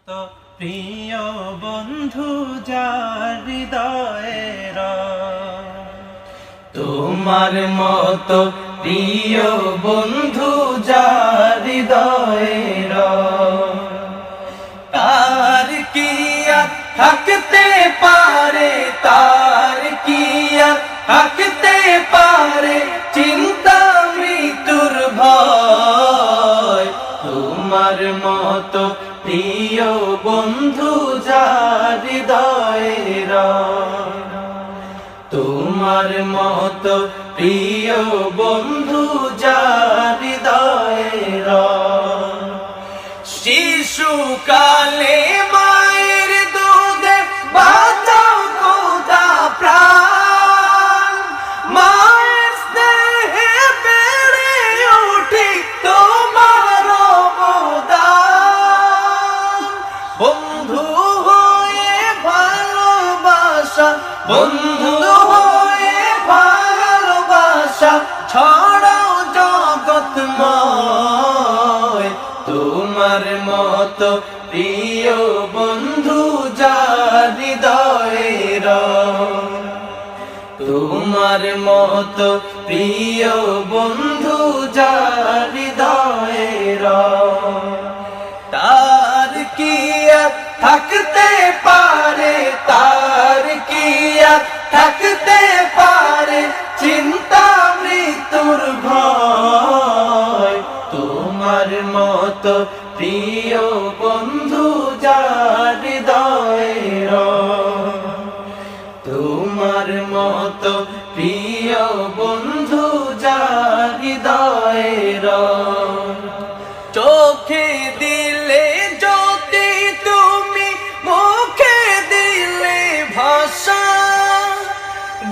তো প্রিয় বন্ধু যার হৃদয়ের, তোমার মতো প্রিয় বন্ধু যার হৃদয়ের, তার কি আর থাকতে পারে, তার কি আর থাকতে পারে চিন্তা মৃত্যুর ভয়। তোমার মতো প্রিয় বন্ধু যার হৃদয়ের, তোমার মতো প্রিয় বন্ধু যার হৃদয়ের, শিশুকালে মায়ের দুধে বাঁচাও খোদা প্রাণ, মায়ের স্নেহে বেড়ে উঠি তোমার অবদান। বন্ধু হয়ে ভালোবাসা, বন্ধু হয়ে ভালোবাসা ছড়াও জগৎময়। তোমার মতো প্রিয় বন্ধু যার হৃদয়ের, তোমার মতো প্রিয় বন্ধু যার হৃদয়ের, তার কি আর থাকতে পারে, তার কি আর থাকতে পারে চিন্তা মৃত্যুর ভয়। তোমার মতো প্রিয় বন্ধু যার হৃদয়ের, তোমার মতো প্রিয় বন্ধু যার হৃদয়ের, চোখে দিলে জ্যোতি তুমি, মুখে দিলে ভাষা,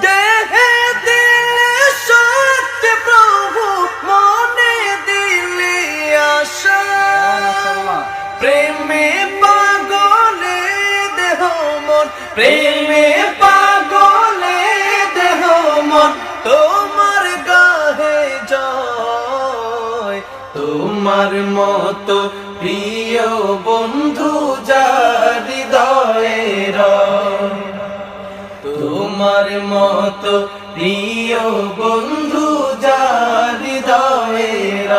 দেহে দিলে শক্তি প্রভু, মনে দিলে আশা। প্রেমে পাগলে দেহ মন, প্রেমে পাগলে দেহ মন তোমার গাহে জয়। তোমার মতো প্রিয় বন্ধু যার হৃদয়ের, তোমার মতো প্রিয় বন্ধু যার হৃদয়ের,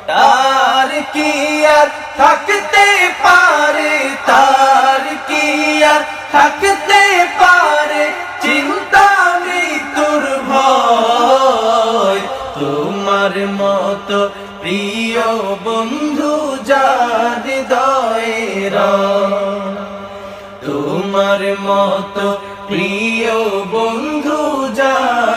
তার কি আর থাকতে পারে, তার কি আর থাকতে পারে চিন্তা মৃত্যুর ভয়। তোমার মতো প্রিয় বন্ধু যার হৃদয়ের, তোমার মতো প্রিয় বন্ধু যার